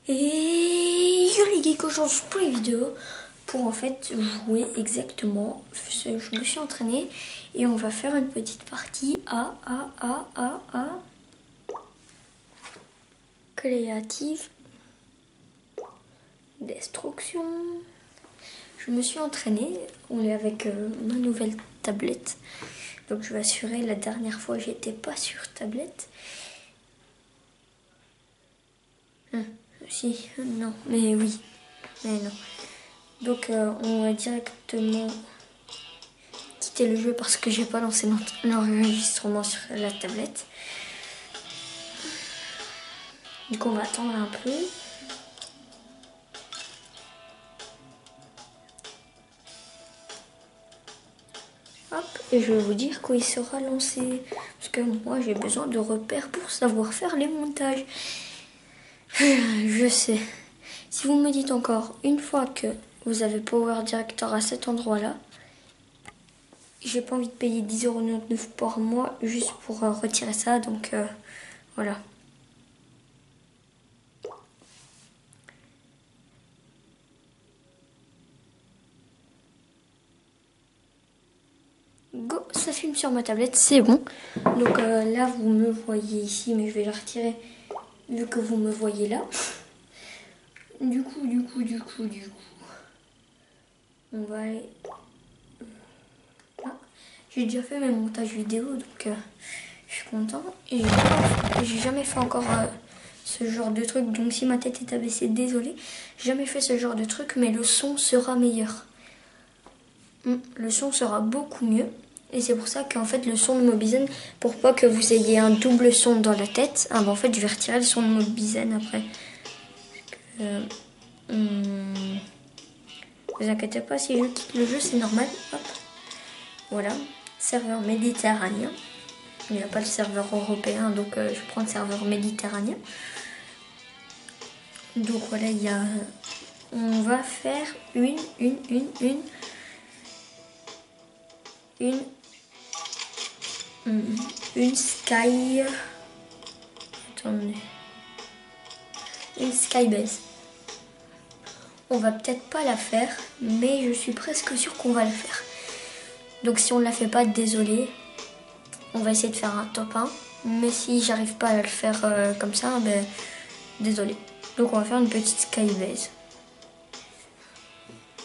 Et yo les geeks, aujourd'hui pour les vidéos pour en fait jouer exactement. Je me suis entraînée et on va faire une petite partie à créative destruction. Je me suis entraînée, on est avec ma nouvelle tablette. Donc je vais assurer, la dernière fois j'étais pas sur tablette. Si, non, mais oui, mais non. Donc on va directement quitter le jeu parce que j'ai pas lancé l'enregistrement sur la tablette. Donc on va attendre un peu. Hop, et je vais vous dire quand il sera lancé. Parce que moi j'ai besoin de repères pour savoir faire les montages. Je sais. Si vous me dites encore une fois que vous avez Power Director à cet endroit-là, j'ai pas envie de payer 10,99 € par mois juste pour retirer ça, donc voilà. Go, ça filme sur ma tablette, c'est bon. Donc là vous me voyez ici, mais je vais la retirer vu que vous me voyez là. Du coup, on va aller là. J'ai déjà fait mes montages vidéo, donc je suis content. Et j'ai jamais fait encore ce genre de truc, donc si ma tête est abaissée, désolé. J'ai jamais fait ce genre de truc, mais le son sera meilleur. Le son sera beaucoup mieux. Et c'est pour ça qu'en fait le son de Mobizen, pour pas que vous ayez un double son dans la tête, en fait je vais retirer le son de Mobizen après. Vous inquiétez pas, si je quitte le jeu c'est normal. Hop. Voilà, serveur méditerranéen. Il n'y a pas le serveur européen, donc je prends le serveur méditerranéen. Donc voilà, on va faire une sky. Attendez. Une skybase. On va peut-être pas la faire, mais je suis presque sûre qu'on va la faire. Donc si on ne la fait pas, désolé. On va essayer de faire un top 1. Mais si j'arrive pas à le faire comme ça, ben désolé. Donc on va faire une petite skybase.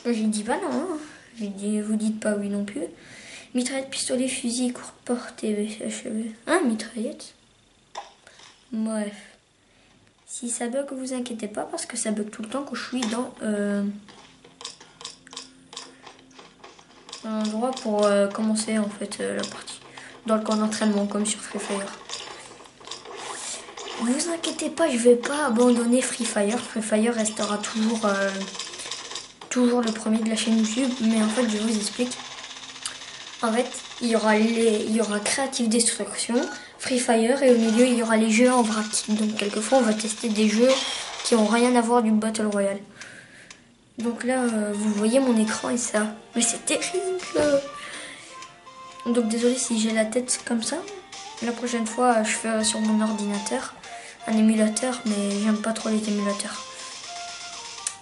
J'ai dit pas non. Hein. J'ai dit, vous dites pas oui non plus. Mitraillette, pistolet, fusil, courte portée, HV. Hein, mitraillette. Bref. Si ça bug, vous inquiétez pas parce que ça bug tout le temps quand je suis dans un endroit pour commencer en fait la partie. Dans le camp d'entraînement comme sur Free Fire. Ne vous inquiétez pas, je vais pas abandonner Free Fire. Free Fire restera toujours le premier de la chaîne YouTube. Mais en fait, je vous explique. En fait, il y aura Creative Destruction, Free Fire et au milieu, il y aura les jeux en vrac. Donc, quelquefois, on va tester des jeux qui n'ont rien à voir du Battle Royale. Donc là, vous voyez mon écran et ça. Mais c'est terrible. Donc, désolé si j'ai la tête comme ça. La prochaine fois, je ferai sur mon ordinateur un émulateur, mais j'aime pas trop les émulateurs.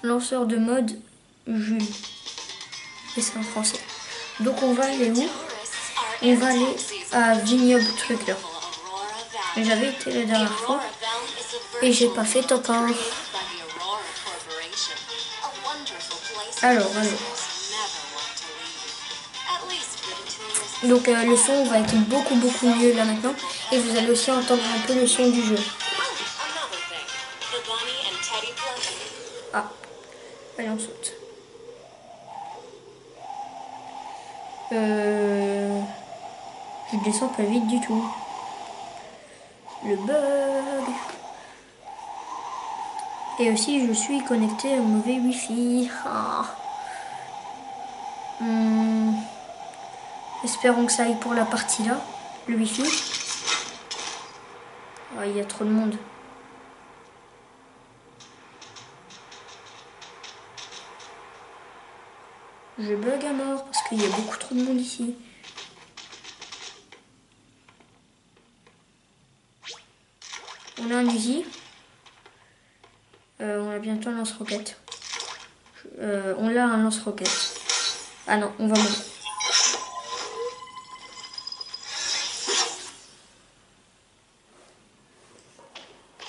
Lanceur de mode, Jules. Et c'est en français. Donc on va aller où? On va aller à Vignoble truc là. J'avais été la dernière fois et j'ai pas fait top 1. Alors. Donc le son va être beaucoup mieux là maintenant. Et vous allez aussi entendre un peu le son du jeu. Ah, allez on saute. Je descends pas vite du tout. Le bug. Et aussi je suis connecté au mauvais wifi. Espérons que ça aille pour la partie là, le wifi. Oh, il y a trop de monde. Je bug à mort parce qu'il y a beaucoup trop de monde ici. On a un Uzi. On a bientôt un lance-roquette. On l'a un lance-roquette. Ah non, on va mourir.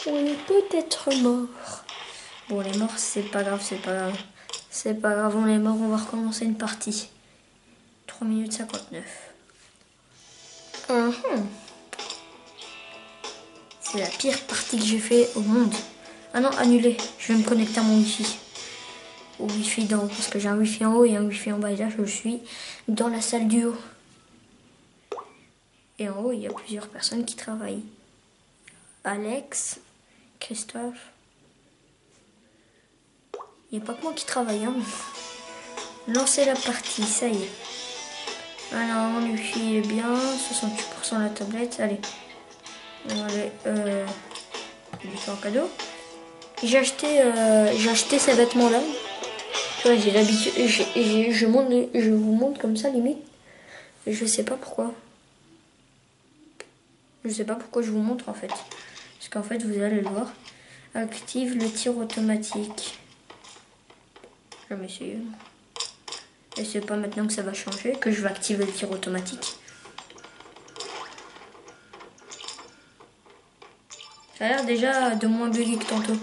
On est peut-être mort. Bon, les morts, c'est pas grave, c'est pas grave. C'est pas grave, on est mort, on va recommencer une partie. 3 minutes 59. C'est la pire partie que j'ai fait au monde. Ah non, annulé. Je vais me connecter à mon wifi. Au wifi d'en haut, parce que j'ai un wifi en haut et un wifi en bas. Et là, je suis dans la salle du haut. Et en haut, il y a plusieurs personnes qui travaillent. Alex, Christophe. Il n'y a pas que moi qui travaille. Hein. Lancez la partie, ça y est. Alors, mon wifi est bien. 68% la tablette. Allez. On va aller. Il fait un cadeau. J'ai acheté ces vêtements-là. Ouais, j'ai l'habitude. Je vous montre comme ça, limite. Je sais pas pourquoi. Je sais pas pourquoi je vous montre en fait. Parce qu'en fait, vous allez le voir. Active le tir automatique. Je vais essayer. Et c'est pas maintenant que ça va changer que je vais activer le tir automatique. Ça a l'air déjà de moins buggy que tantôt.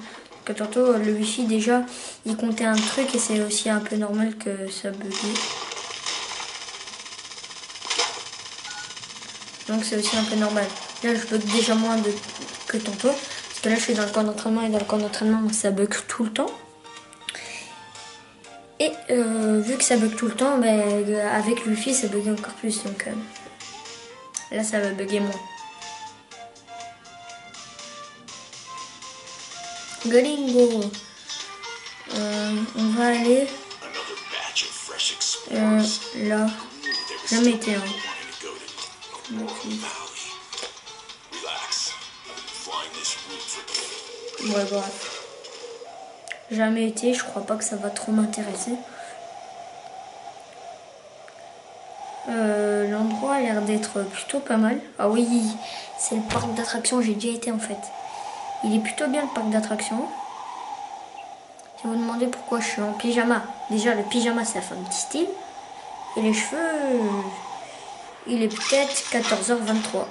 Que tantôt, le wifi déjà, il comptait un truc et c'est aussi un peu normal que ça buggy. Donc c'est aussi un peu normal. Là, je bug déjà moins que tantôt. Parce que là, je suis dans le camp d'entraînement et dans le camp d'entraînement, ça bug tout le temps. Et vu que ça bug tout le temps, ben, avec le wifi, ça bug encore plus. Donc là, ça va bugger moins. Golingo. On va aller là. Jamais été. Hein. Ouais, bref. Jamais été, je crois pas que ça va trop m'intéresser. L'endroit a l'air d'être plutôt pas mal. Ah oui, c'est le parc d'attractions, j'ai déjà été en fait. Il est plutôt bien le parc d'attractions. Si vous vous demandez pourquoi je suis en pyjama, déjà le pyjama ça fait un petit style. Et les cheveux, il est peut-être 14h23.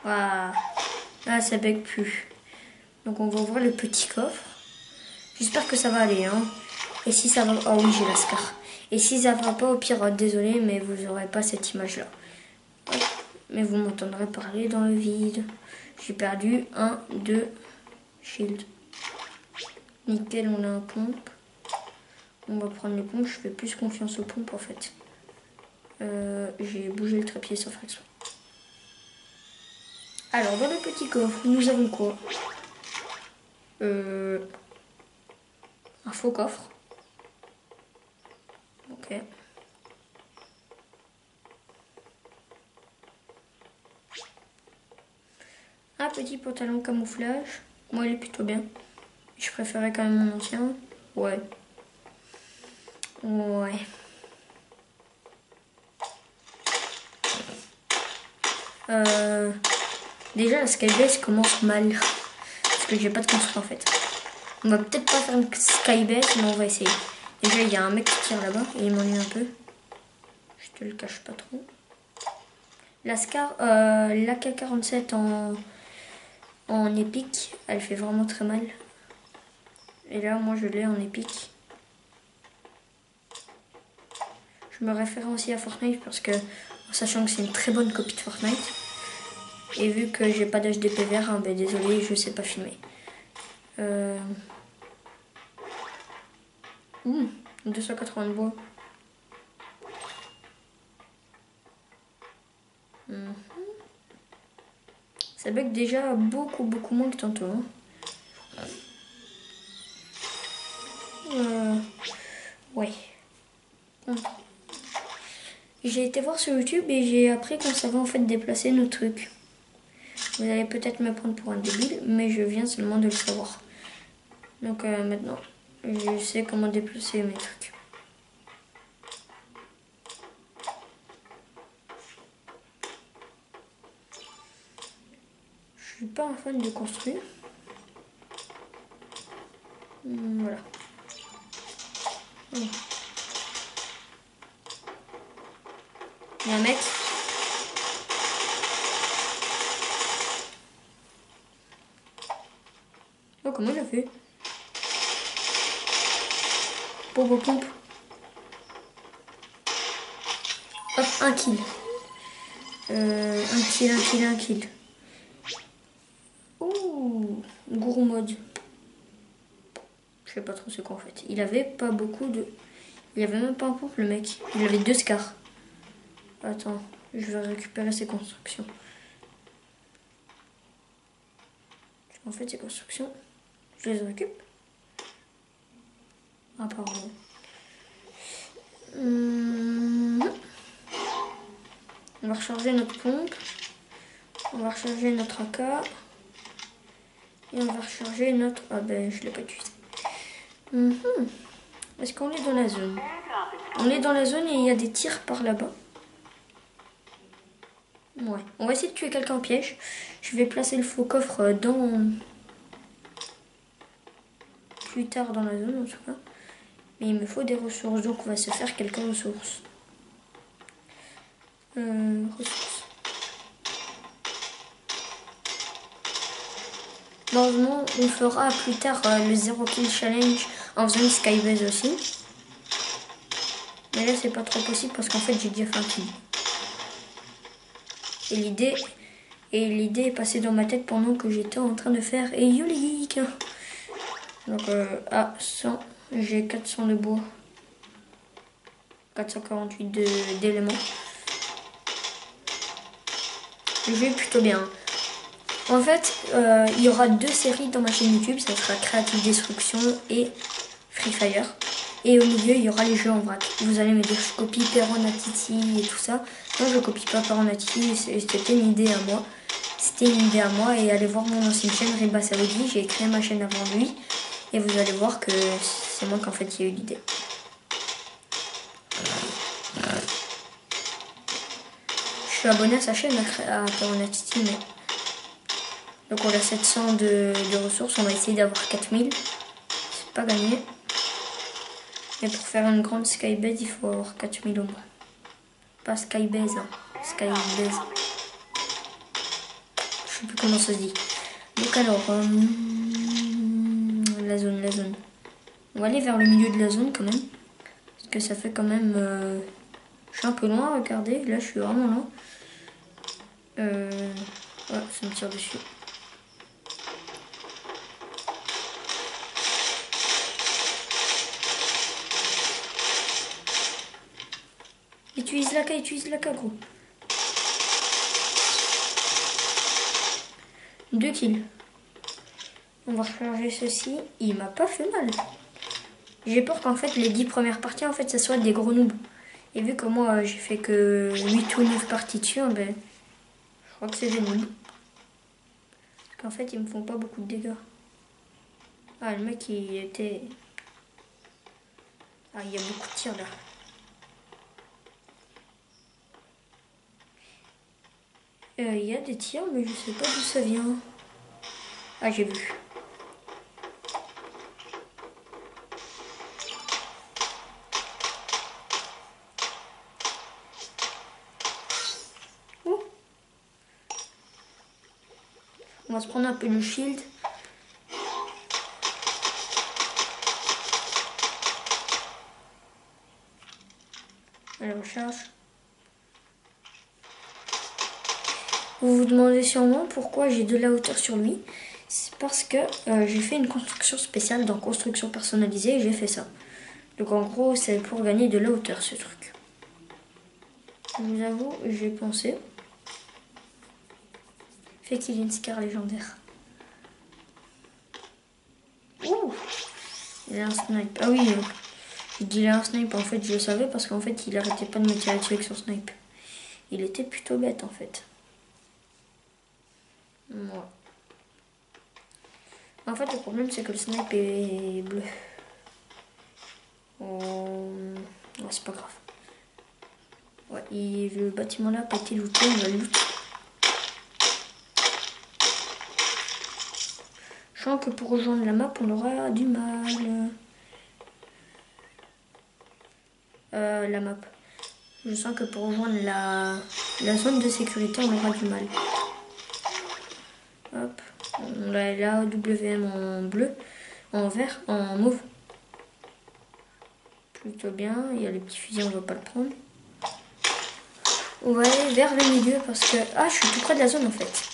Waouh, là ça bug plus. Donc on va ouvrir le petit coffre. J'espère que ça va aller. Hein. Et si ça va... Oh oui, j'ai la scar. Et si ça va pas, au pire, désolé, mais vous n'aurez pas cette image-là. Mais vous m'entendrez parler dans le vide. J'ai perdu 1, 2, shield. Nickel, on a un pompe. On va prendre les pompes. Je fais plus confiance aux pompes, en fait. J'ai bougé le trépied sans faire exprès. Alors, dans le petit coffre, nous avons quoi? Un faux coffre. Ok. Un petit pantalon camouflage. Moi, il est plutôt bien. Je préférais quand même mon ancien. Ouais. Ouais. Déjà, la skybase commence mal. Parce que j'ai pas de construit en fait. On va peut-être pas faire une skybase, mais on va essayer. Déjà, il y a un mec qui tire là-bas et il m'ennuie un peu. Je te le cache pas trop. La Scar, l'AK-47 en épique, elle fait vraiment très mal. Et là, moi, je l'ai en épique. Je me réfère aussi à Fortnite parce que, en sachant que c'est une très bonne copie de Fortnite. Et vu que j'ai pas d'HDP vert, hein, ben désolé, je sais pas filmer. 280 de bois. Ça bug déjà beaucoup moins que tantôt. Hein. Ouais. J'ai été voir sur YouTube et j'ai appris qu'on savait en fait déplacer nos trucs. Vous allez peut-être me prendre pour un débile, mais je viens seulement de le savoir. Donc maintenant, je sais comment déplacer mes trucs. suis pas un fan de construire. Voilà. Il y a un mec. Oh, comment il a fait? Pompe, pompe. Hop, un kill. Un kill. Ouh, gourmode. Je sais pas trop ce qu'on fait. Il avait pas beaucoup de... Il avait même pas un pompe le mec. Il avait 2 scars. Attends, je vais récupérer ses constructions. En fait, ces constructions, je les récupère. Apparemment. On va recharger notre pompe. On va recharger notre AK. Et on va recharger notre... Ah ben, je l'ai pas utilisé. Est-ce qu'on est dans la zone? On est dans la zone et il y a des tirs par là-bas. Ouais. On va essayer de tuer quelqu'un au piège. Je vais placer le faux coffre dans... plus tard dans la zone en tout cas. Mais il me faut des ressources. Donc on va se faire quelques ressources. Ressources. Normalement, on fera plus tard le 0 kill challenge en faisant une skybase aussi. Mais là, c'est pas trop possible parce qu'en fait, j'ai déjà fait un kill. Et l'idée est passée dans ma tête pendant que j'étais en train de faire et yo les geeks. Donc, 100, j'ai 400 de bois. 448 d'éléments. Je vais plutôt bien. En fait, il y aura 2 séries dans ma chaîne YouTube. Ça sera Creative Destruction et Free Fire. Et au milieu, il y aura les jeux en vrac. Vous allez me dire, je copie Peronatiti et tout ça. Non, je copie pas Peronatiti. C'était une idée à moi. C'était une idée à moi. Et allez voir mon ancienne chaîne, Riba Saoudi. J'ai créé ma chaîne avant lui. Et vous allez voir que c'est moi qu'en fait, il y a eu l'idée. Je suis abonné à sa chaîne, à Peronatiti, mais... Donc on a 700 de ressources, on va essayer d'avoir 4000. C'est pas gagné. Mais pour faire une grande skybase, il faut avoir 4000 au moins. Pas skybase, hein. Skybase. Je sais plus comment ça se dit. Donc alors, la zone. On va aller vers le milieu de la zone quand même. Parce que ça fait quand même... je suis un peu loin, regardez. Là, je suis vraiment loin. Ouais, ça me tire dessus. Utilise l'AK, gros. 2 kills. On va recharger ceci. Il m'a pas fait mal. J'ai peur qu'en fait les 10 premières parties en fait ça soit des gros noobs. Et vu que moi j'ai fait que 8 ou 9 parties dessus, ben, je crois que c'est des noobs. Parce qu'en fait ils me font pas beaucoup de dégâts. Ah le mec il était... Ah il y a beaucoup de tirs là. Il y a des tirs mais je sais pas d'où ça vient. Ah j'ai vu. On va se prendre un peu le shield. Allez, on charge. Vous vous demandez sûrement pourquoi j'ai de la hauteur sur lui. C'est parce que j'ai fait une construction spéciale dans construction personnalisée et j'ai fait ça. Donc en gros, c'est pour gagner de la hauteur ce truc. Je vous avoue, j'ai pensé. Fait qu'il y a une scar légendaire. Ouh, il a un snipe. Ah oui, il dit il a un snipe. En fait, je le savais parce qu'en fait, il arrêtait pas de me tirer dessus avec son snipe. Il était plutôt bête en fait. Ouais. En fait, le problème, c'est que le snipe est bleu. Ouais, c'est pas grave. Ouais, le bâtiment là n'a pas été looté, on va le looter. Je sens que pour rejoindre la map, on aura du mal. La map. Je sens que pour rejoindre la zone de sécurité, on aura du mal. Hop. On a la WM en bleu, en vert, en mauve. Plutôt bien. Il y a les petits fusils, on va pas le prendre. On va aller vers le milieu parce que... Ah, je suis tout près de la zone en fait.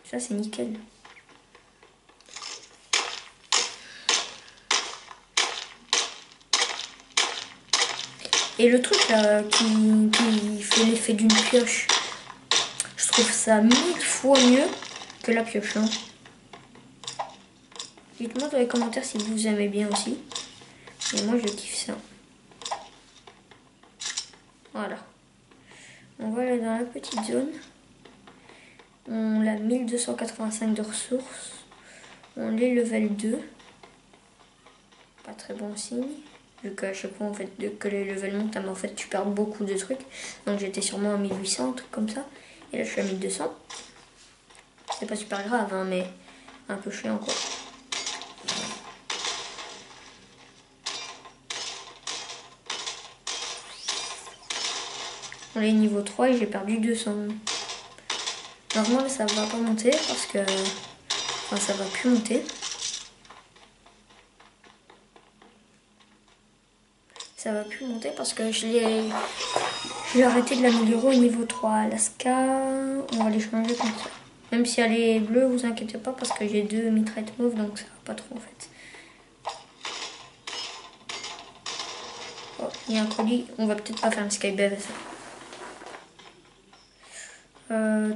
Ça, c'est nickel. Et le truc là qui fait l'effet d'une pioche, je trouve ça 1000 fois mieux que la pioche. Hein. Dites-moi dans les commentaires si vous aimez bien aussi. Et moi je kiffe ça. Voilà. On va aller dans la petite zone. On a 1285 de ressources. On est level 2. Pas très bon signe. Vu qu'à chaque fois en fait que les levels montent, en fait tu perds beaucoup de trucs. Donc j'étais sûrement à 1800, un truc comme ça. Et là je suis à 1200. C'est pas super grave hein, mais un peu chiant quoi. On est niveau 3 et j'ai perdu 200. Normalement ça va pas monter parce que... Enfin ça va plus monter. Ça va plus monter parce que je l'ai arrêté de l'améliorer au niveau 3. Alaska, on va les changer comme ça. Même si elle est bleue, vous inquiétez pas parce que j'ai 2 mitraillettes mauves donc ça va pas trop en fait. Oh, il y a un colis, on va peut-être pas faire un skydive à ça.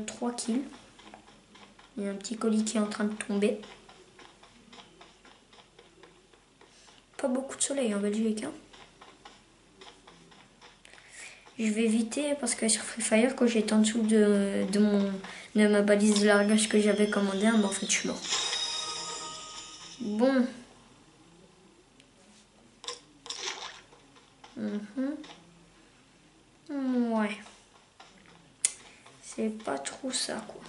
3 kills. Il y a un petit colis qui est en train de tomber. Pas beaucoup de soleil en Belgique. Hein. Je vais éviter parce que sur Free Fire, quand j'étais en dessous de ma balise de largage que j'avais commandé, en fait je suis mort. Bon. Ouais. C'est pas trop ça quoi.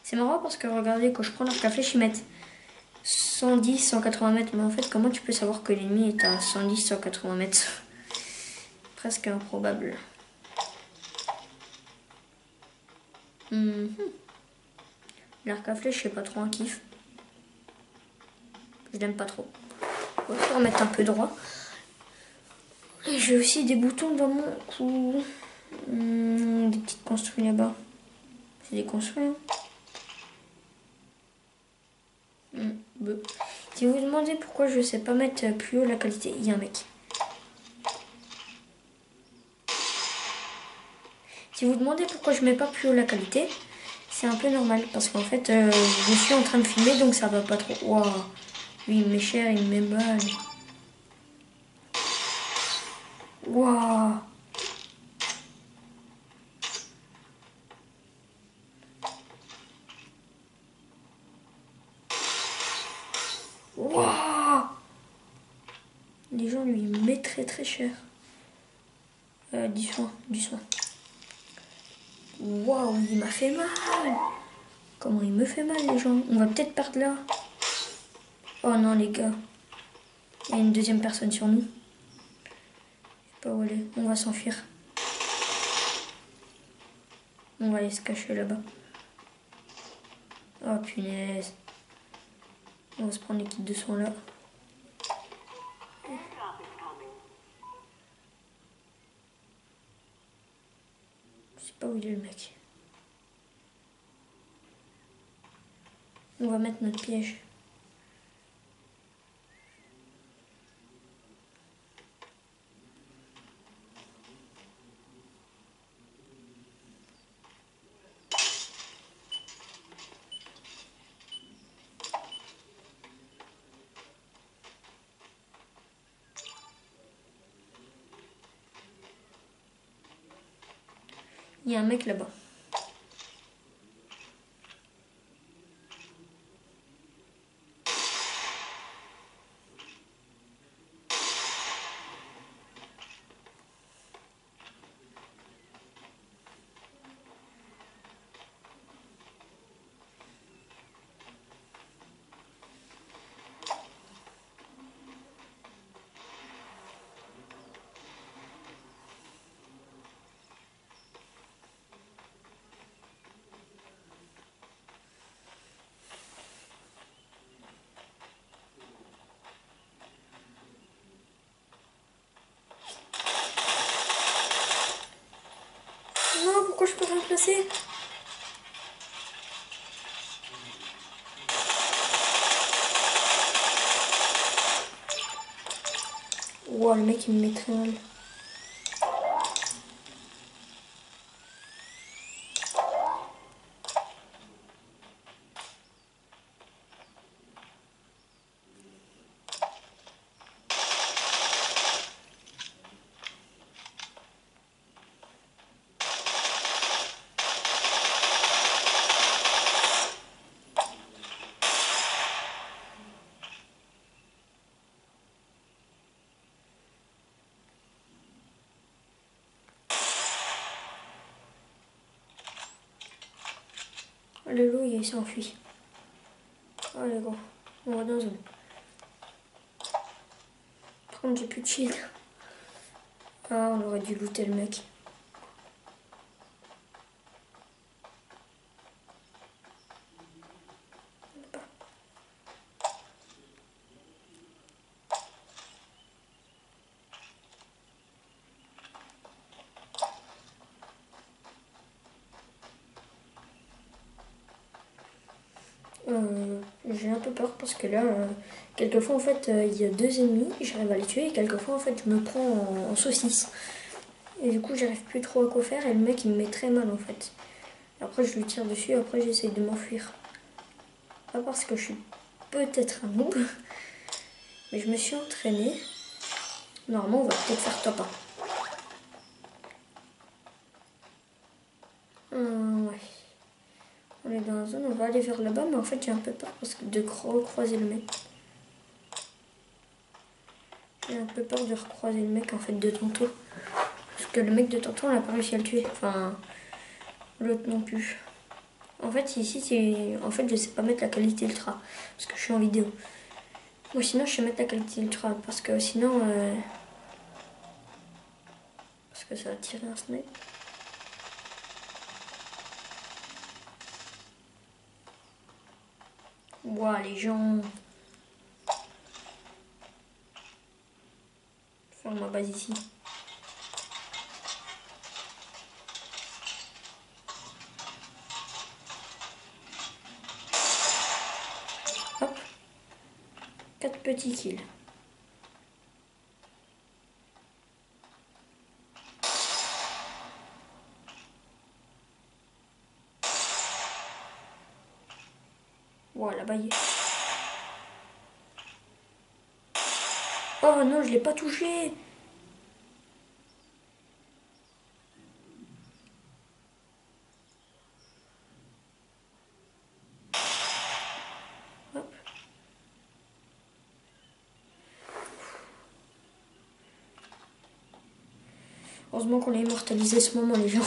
C'est marrant parce que regardez, quand je prends l'arc à flèche, ils mettent 110, 180 mètres. Mais en fait, comment tu peux savoir que l'ennemi est à 110, 180 mètres? Presque improbable. L'arc à flèche, c'est pas trop un kiff. Je l'aime pas trop. On va remettre un peu droit. J'ai aussi des boutons dans mon cou. Des petites construits là-bas. C'est des construits. Hein. Si vous vous demandez pourquoi je sais pas mettre plus haut la qualité, il y a un mec. Si vous vous demandez pourquoi je mets pas plus haut la qualité, c'est un peu normal parce qu'en fait je suis en train de filmer donc ça va pas trop. Waouh, lui il me met cher, il me met mal. Waouh. Waouh. Les gens lui mettent très très cher. 10 soins, 10 soins. Waouh, il m'a fait mal. Comment il me fait mal les gens. On va peut-être perdre là. Oh non les gars. Il y a une deuxième personne sur nous. Je sais pas où aller. On va s'enfuir. On va aller se cacher là-bas. Oh punaise. On va se prendre les kits de soins là. Je sais pas où il est le mec. On va mettre notre piège. Il y a un mec là-bas. Non, pourquoi je peux rien placer? Wow, le mec il me met très mal. Le loup il s'est enfui. Allez gros, on va dans la zone. Par contre j'ai plus de shield. Ah, on aurait dû looter le mec. J'ai un peu peur parce que là, quelquefois en fait, il y a deux ennemis, j'arrive à les tuer et quelquefois en fait, je me prends en saucisse. Et du coup, j'arrive plus trop à quoi faire et le mec il me met très mal en fait. Après, je lui tire dessus, après j'essaye de m'enfuir. Pas parce que je suis peut-être un noob, mais je me suis entraînée. Normalement, on va peut-être faire top 1. Ouais. On est dans la zone, on va aller vers là-bas, mais en fait j'ai un peu peur parce que de recroiser le mec. J'ai un peu peur de recroiser le mec en fait de tantôt. Parce que le mec de tantôt on n'a pas réussi à le tuer. Enfin, l'autre non plus. En fait ici c'est. En fait je sais pas mettre la qualité ultra. Parce que je suis en vidéo. Moi sinon je sais mettre la qualité ultra. Parce que sinon. Parce que ça va tirer un snipe. Ouah les gens. Faire ma base ici. Hop. 4 petits kills. Ouah là-bas il est. Oh non, je l'ai pas touché. Hop. Heureusement qu'on a immortalisé ce moment les gens.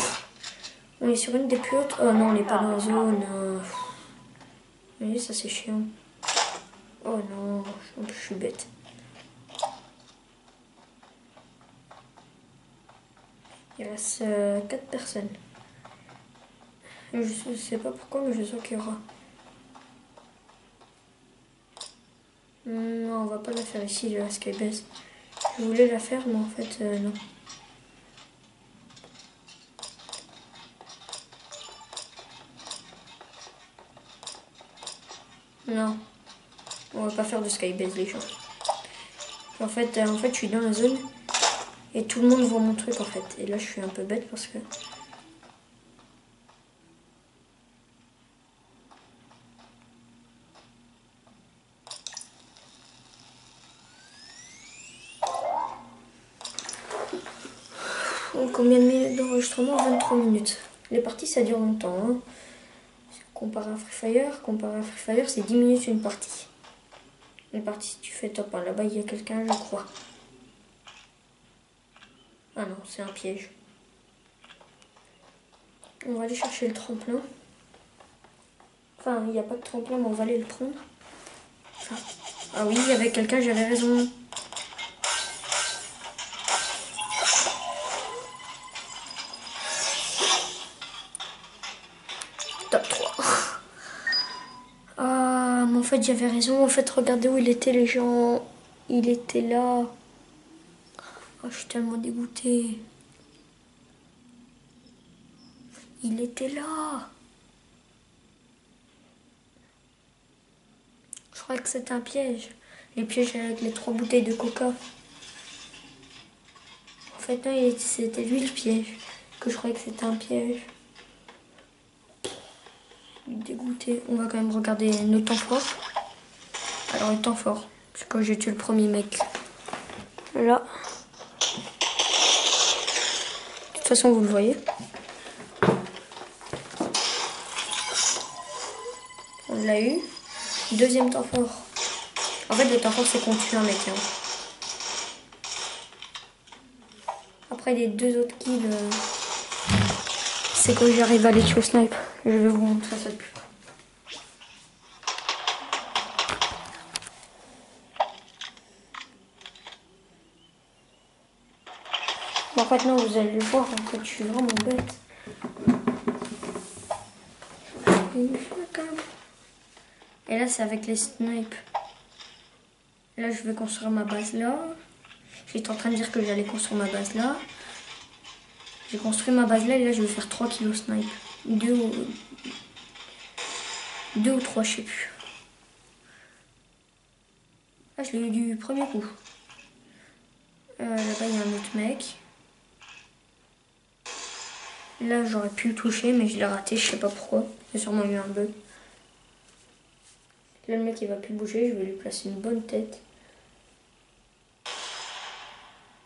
On est sur une des plus hautes. Oh non, on n'est pas dans la zone. Vous voyez, ça c'est chiant. Oh non, en plus je suis bête. Il reste 4 personnes. Je sais pas pourquoi, mais je sens qu'il y aura. Non, on va pas la faire ici, la Skybase. Je voulais la faire, mais en fait, non. Non, on va pas faire de Skybase, les gens. En fait, je suis dans la zone et tout le monde voit mon truc, en fait. Et là, je suis un peu bête parce que... Combien de minutes d'enregistrement? 23 minutes. Les parties, ça dure longtemps. Hein. Comparé à Free Fire, c'est 10 minutes une partie. Une partie, si tu fais top 1. Là-bas, il y a quelqu'un, je crois. Ah non, c'est un piège. On va aller chercher le tremplin. Enfin, il n'y a pas de tremplin, mais on va aller le prendre. Enfin, ah oui, il y avait quelqu'un, j'avais raison. Top 3. Ah, mais en fait, j'avais raison. En fait, regardez où il était, les gens. Il était là. Oh, je suis tellement dégoûtée. Il était là. Je croyais que c'était un piège. Les pièges avec les 3 bouteilles de coca. En fait, non, c'était lui le piège. Que je croyais que c'était un piège. Dégoûté. On va quand même regarder nos temps forts. Alors, le temps fort. C'est quand j'ai tué le premier mec. Là. De toute façon, vous le voyez. On l'a eu. Deuxième temps fort. En fait, le temps fort, c'est qu'on tue un mec. Hein. Après, les 2 autres kills, c'est quand j'arrive à les tuer au snipe. Je vais vous montrer ça de plus près. Bon, en fait, non, vous allez le voir. En fait, je suis vraiment bête. Et là, c'est avec les snipes. Là, je vais construire ma base là. J'étais en train de dire que j'allais construire ma base là. J'ai construit ma base là et là, je vais faire 3 kilos snipe. 2 ou 3, je sais plus. Ah, je l'ai eu du premier coup. Là-bas, il y a un autre mec. Là, j'aurais pu le toucher, mais je l'ai raté, je sais pas pourquoi. Il y a sûrement eu un bug. Là, le mec, il va plus bouger, je vais lui placer une bonne tête.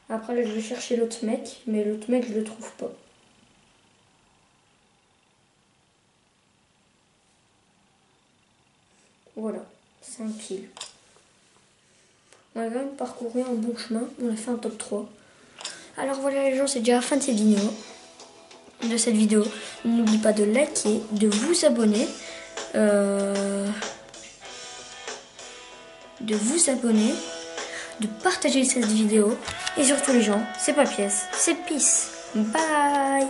Après, là, je vais chercher l'autre mec, mais l'autre mec, je le trouve pas. Voilà, 5 kills. On a quand même parcouru un bon chemin, on a fait un top 3. Alors voilà les gens, c'est déjà la fin de cette vidéo. N'oubliez pas de liker, de vous abonner. De partager cette vidéo. Et surtout les gens, c'est pas pièce, c'est peace. Bye.